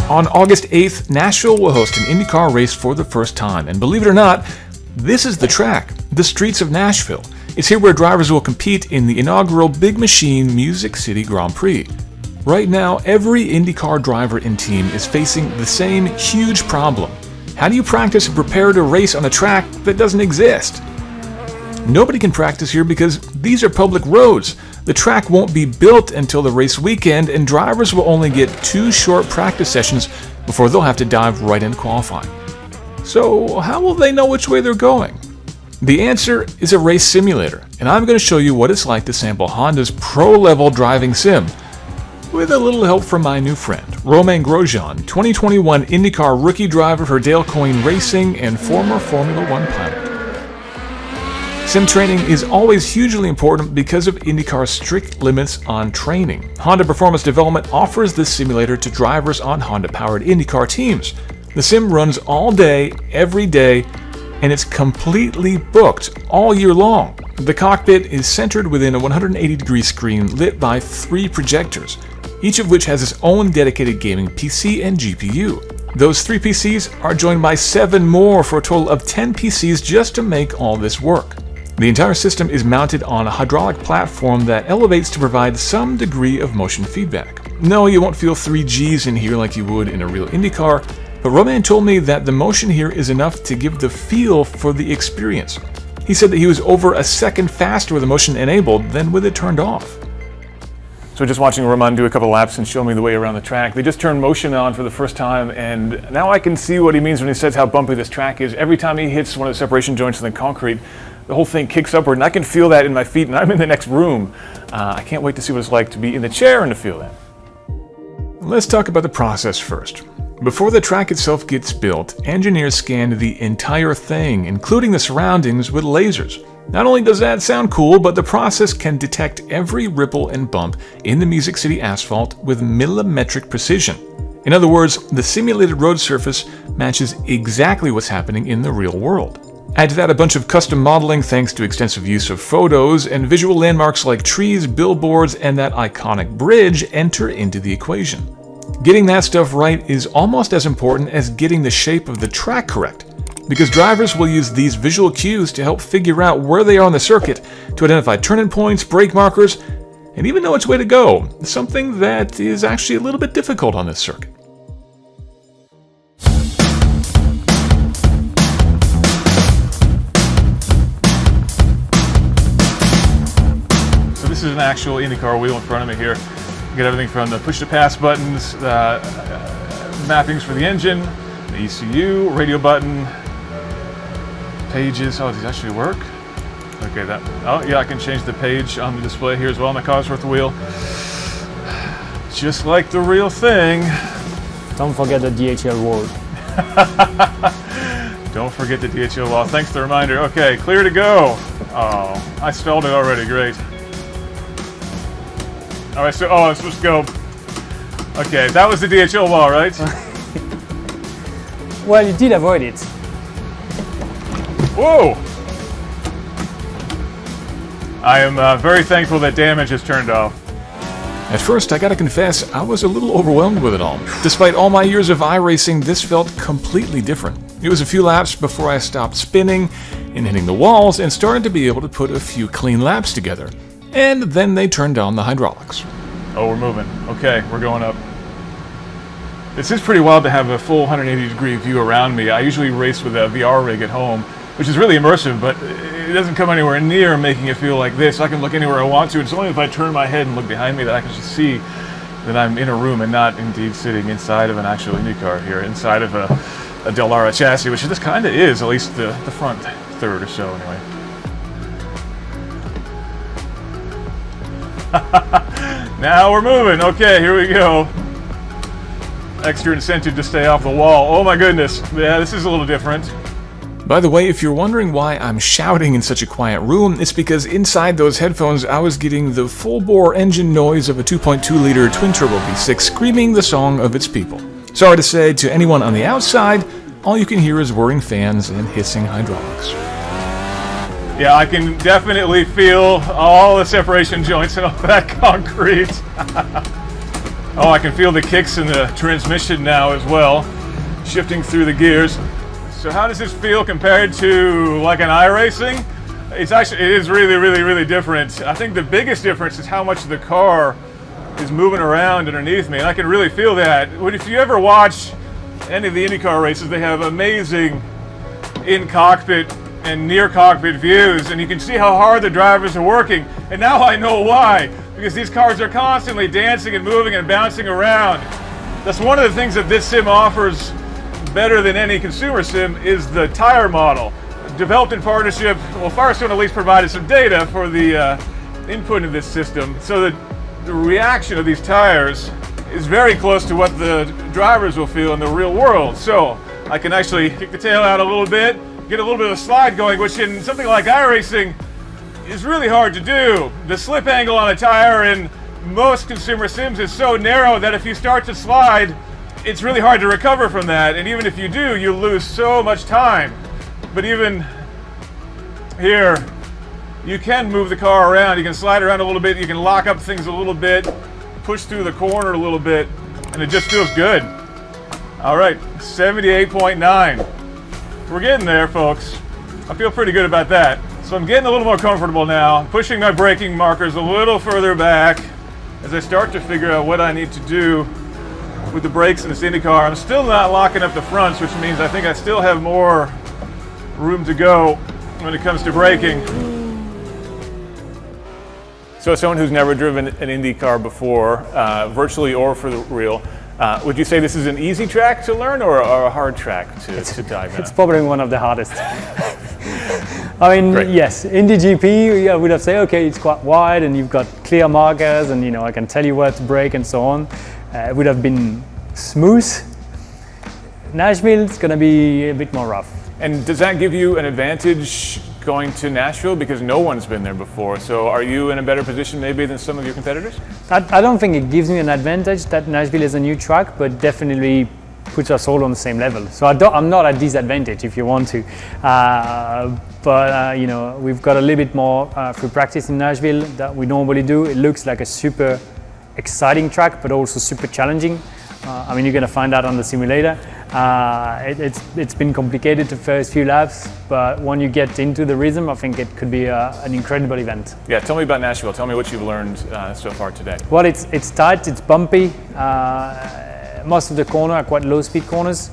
On August 8th, Nashville will host an IndyCar race for the first time, and believe it or not, this is the track, the streets of Nashville. It's here where drivers will compete in the inaugural Big Machine Music City Grand Prix. Right now, every IndyCar driver and team is facing the same huge problem. How do you practice and prepare to race on a track that doesn't exist? Nobody can practice here because these are public roads. The track won't be built until the race weekend, and drivers will only get 2 short practice sessions before they'll have to dive right into qualifying. So how will they know which way they're going? The answer is a race simulator, and I'm going to show you what it's like to sample Honda's pro-level driving sim, with a little help from my new friend, Romain Grosjean, 2021 IndyCar rookie driver for Dale Coyne Racing and former Formula One pilot. Sim training is always hugely important because of IndyCar's strict limits on training. Honda Performance Development offers this simulator to drivers on Honda-powered IndyCar teams. The sim runs all day, every day, and it's completely booked all year long. The cockpit is centered within a 180-degree screen lit by 3 projectors, each of which has its own dedicated gaming PC and GPU. Those 3 PCs are joined by 7 more for a total of 10 PCs just to make all this work. The entire system is mounted on a hydraulic platform that elevates to provide some degree of motion feedback. No, you won't feel 3 Gs in here like you would in a real IndyCar, but Romain told me that the motion here is enough to give the feel for the experience. He said that he was over a second faster with the motion enabled than with it turned off. So just watching Romain do a couple laps and show me the way around the track, they just turned motion on for the first time, and now I can see what he means when he says how bumpy this track is. Every time he hits one of the separation joints in the concrete, the whole thing kicks upward, and I can feel that in my feet, and I'm in the next room. I can't wait to see what it's like to be in the chair and to feel that. Let's talk about the process first. Before the track itself gets built, engineers scanned the entire thing, including the surroundings, with lasers. Not only does that sound cool, but the process can detect every ripple and bump in the Music City asphalt with millimetric precision. In other words, the simulated road surface matches exactly what's happening in the real world. Add to that a bunch of custom modeling thanks to extensive use of photos, and visual landmarks like trees, billboards, and that iconic bridge enter into the equation. Getting that stuff right is almost as important as getting the shape of the track correct, because drivers will use these visual cues to help figure out where they are on the circuit, to identify turning points, brake markers, and even know which way to go, something that is actually a little bit difficult on this circuit. This is an actual IndyCar wheel in front of me here. You get everything from the push-to-pass buttons, mappings for the engine, the ECU, radio button, pages. Oh, does these actually work? Okay, oh yeah, I can change the page on the display here as well on the Cosworth wheel. Just like the real thing. Don't forget the DHL wall. Don't forget the DHL wall. Thanks for the reminder. Okay, clear to go. Oh, I spelled it already. Great. All right, so I'm supposed to go. Okay, that was the DHL wall, right? Well, you did avoid it. Whoa! I am very thankful that damage is turned off. At first, I gotta confess, I was a little overwhelmed with it all. Despite all my years of iRacing, this felt completely different. It was a few laps before I stopped spinning and hitting the walls and started to be able to put a few clean laps together. And then they turned on the hydraulics. Oh, we're moving. Okay, we're going up. This is pretty wild to have a full 180-degree view around me. I usually race with a VR rig at home, which is really immersive, but it doesn't come anywhere near making it feel like this. I can look anywhere I want to. It's only if I turn my head and look behind me that I can just see that I'm in a room and not indeed sitting inside of an actual IndyCar here, inside of a Dallara chassis, which this kind of is, at least the front third or so anyway. Now we're moving. Okay, here we go. Extra incentive to stay off the wall. Oh my goodness. Yeah, this is a little different. By the way, if you're wondering why I'm shouting in such a quiet room, it's because inside those headphones I was getting the full-bore engine noise of a 2.2-liter twin-turbo V6 screaming the song of its people. Sorry to say, to anyone on the outside, all you can hear is whirring fans and hissing hydraulics. Yeah, I can definitely feel all the separation joints and all that concrete. Oh, I can feel the kicks in the transmission now as well, shifting through the gears. So how does this feel compared to like an iRacing? It is really, really, really different. I think the biggest difference is how much the car is moving around underneath me, and I can really feel that. If you ever watch any of the IndyCar races, they have amazing in-cockpit and near-cockpit views, and you can see how hard the drivers are working. And now I know why, because these cars are constantly dancing and moving and bouncing around. That's one of the things that this sim offers better than any consumer sim is the tire model. Developed in partnership, well, Firestone at least provided some data for the input into this system, so that the reaction of these tires is very close to what the drivers will feel in the real world. So I can actually kick the tail out a little bit, get a little bit of slide going, which in something like iRacing is really hard to do. The slip angle on a tire in most consumer sims is so narrow that if you start to slide, it's really hard to recover from that. And even if you do, you lose so much time. But even here, you can move the car around. You can slide around a little bit. You can lock up things a little bit, push through the corner a little bit, and it just feels good. All right, 78.9. We're getting there, folks. I feel pretty good about that. So I'm getting a little more comfortable now, pushing my braking markers a little further back as I start to figure out what I need to do with the brakes in this IndyCar. I'm still not locking up the fronts, which means I think I still have more room to go when it comes to braking. So as someone who's never driven an IndyCar before, virtually or for the real, would you say this is an easy track to learn or a hard track to dive in? It's probably one of the hardest. I mean, Great. yes, Indy GP, I would have said, okay, it's quite wide and you've got clear markers and, I can tell you where to brake and so on. It would have been smooth. Nashville, it's going to be a bit more rough. And does that give you an advantage going to Nashville because no one's been there before? So are you in a better position maybe than some of your competitors? I don't think it gives me an advantage that Nashville is a new track, but definitely puts us all on the same level. So I'm not at disadvantage if you want to. But we've got a little bit more free practice in Nashville that we normally do. It looks like a super exciting track, but also super challenging. You're going to find out on the simulator. It's been complicated the first few laps, but when you get into the rhythm, I think it could be an incredible event. Yeah, tell me about Nashville. Tell me what you've learned so far today. Well, it's tight, it's bumpy. Most of the corners are quite low-speed corners,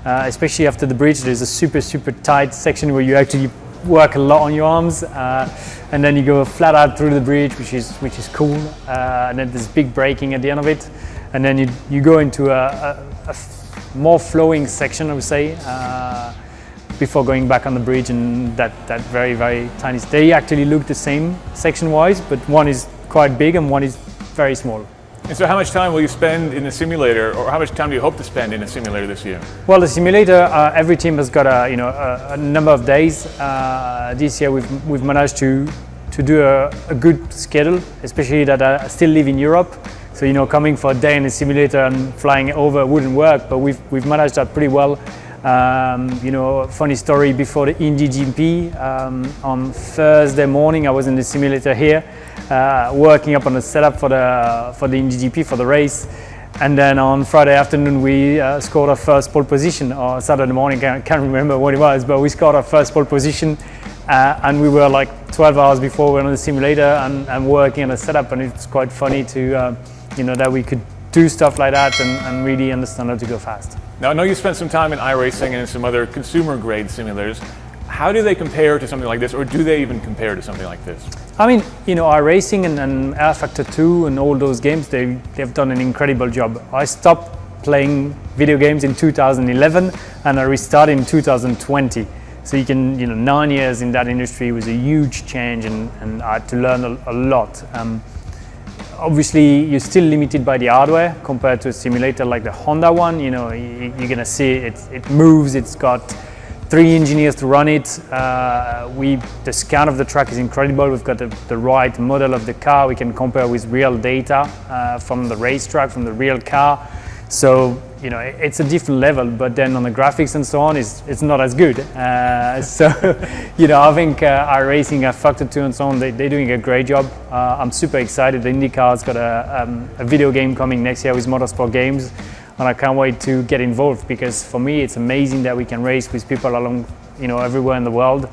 especially after the bridge. There's a super, super tight section where you actually work a lot on your arms, and then you go flat out through the bridge, which is cool. And then there's big braking at the end of it, and then you go into a more flowing section, I would say, before going back on the bridge, and that very, very tiny. They actually look the same section-wise, but one is quite big and one is very small. And so how much time will you spend in the simulator, or how much time do you hope to spend in a simulator this year? Well, the simulator, every team has got a number of days. This year we've managed to do a good schedule, especially that I still live in Europe. So coming for a day in the simulator and flying over wouldn't work, but we've managed that pretty well. Funny story, before the Indy GP, on Thursday morning I was in the simulator here, working up on the setup for the Indy GP, for the race, and then on Friday afternoon we scored our first pole position, or Saturday morning, can't remember what it was, but we scored our first pole position, and we were like 12 hours before we were on the simulator and working on the setup, and it's quite funny to that we could do stuff like that and really understand how to go fast. Now, I know you spent some time in iRacing and in some other consumer-grade simulators. How do they compare to something like this, or do they even compare to something like this? iRacing and rFactor 2 and all those games, they've done an incredible job. I stopped playing video games in 2011 and I restarted in 2020. So you can, 9 years in that industry was a huge change, and I had to learn a lot. Obviously, you're still limited by the hardware compared to a simulator like the Honda one. You're gonna see it moves. It's got 3 engineers to run it. The scan of the track is incredible. We've got the right model of the car. We can compare with real data from the racetrack, from the real car. So you know, it's a different level, but then on the graphics and so on, it's not as good. So, you know, I think iRacing, Factor 2 and so on, they're doing a great job. I'm super excited. The IndyCar's got a video game coming next year with Motorsport Games, and I can't wait to get involved, because for me, it's amazing that we can race with people along, you know, everywhere in the world.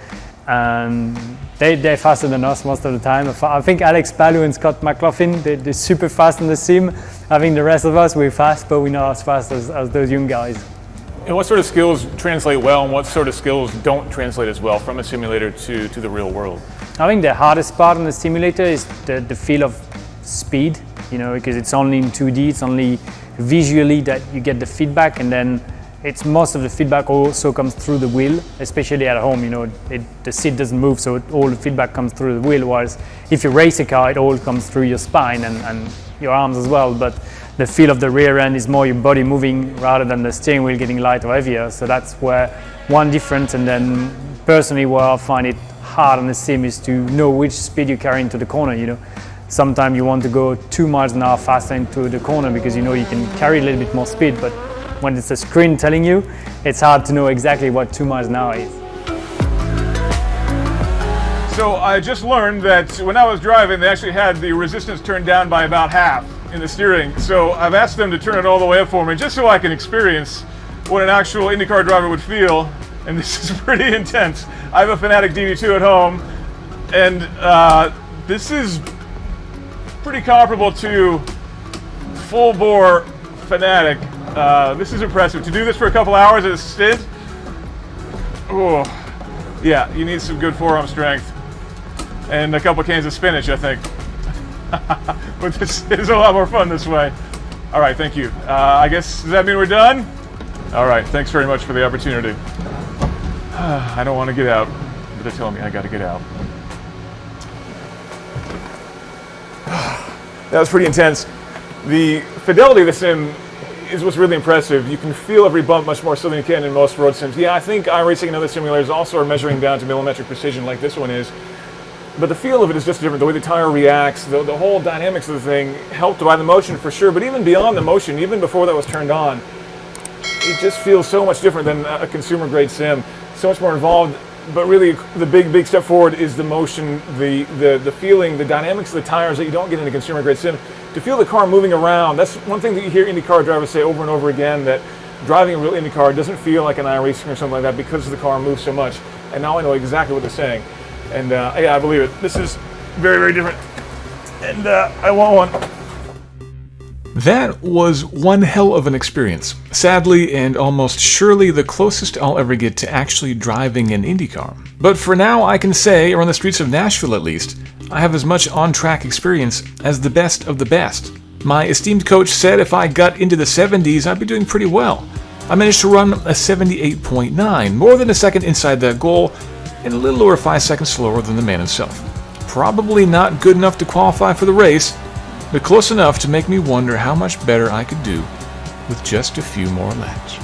And they're faster than us most of the time. I think Alex Palou and Scott McLaughlin, they're super fast in the sim. I think the rest of us, we're fast, but we're not as fast as those young guys. And what sort of skills translate well, and what sort of skills don't translate as well from a simulator to the real world? I think the hardest part in the simulator is the feel of speed, you know, because it's only in 2D, it's only visually that you get the feedback, and then it's most of the feedback also comes through the wheel, especially at home. You know, the seat doesn't move, so all the feedback comes through the wheel. Whereas if you race a car, it all comes through your spine and your arms as well. But the feel of the rear end is more your body moving rather than the steering wheel getting lighter or heavier. So that's where one difference. And then personally, where I find it hard on the sim is to know which speed you carry into the corner. You know, sometimes you want to go 2 miles an hour faster into the corner because you know you can carry a little bit more speed, but when it's a screen telling you, it's hard to know exactly what 2 miles an hour is. So I just learned that when I was driving, they actually had the resistance turned down by about half in the steering. So I've asked them to turn it all the way up for me, just so I can experience what an actual IndyCar driver would feel. And this is pretty intense. I have a Fanatec DD2 at home, and this is pretty comparable to full-bore Fanatec. This is impressive. To do this for a couple hours at a stint, oh, yeah, you need some good forearm strength and a couple cans of spinach, I think. But this is a lot more fun this way. All right, thank you. I guess, does that mean we're done? All right, thanks very much for the opportunity. I don't want to get out, but they're telling me I got to get out. That was pretty intense. The fidelity of the sim is what's really impressive. You can feel every bump much more so than you can in most road sims. Yeah, I think iRacing and other simulators also are measuring down to millimetric precision like this one is. But the feel of it is just different. The way the tire reacts, the whole dynamics of the thing, helped by the motion for sure. But even beyond the motion, even before that was turned on, it just feels so much different than a consumer grade sim. So much more involved. But really, the big step forward is the motion, the feeling, the dynamics of the tires that you don't get in a consumer grade sim. To feel the car moving around, that's one thing that you hear IndyCar drivers say over and over again, that driving a real IndyCar doesn't feel like an iRacing or something like that because the car moves so much. And now I know exactly what they're saying. And yeah, I believe it. This is very different. And I want one. That was one hell of an experience. Sadly and almost surely the closest I'll ever get to actually driving an IndyCar. But for now, I can say, or on the streets of Nashville at least, I have as much on-track experience as the best of the best. My esteemed coach said if I got into the 70s, I'd be doing pretty well. I managed to run a 78.9, more than a second inside that goal, and a little over 5 seconds slower than the man himself. Probably not good enough to qualify for the race, but close enough to make me wonder how much better I could do with just a few more laps.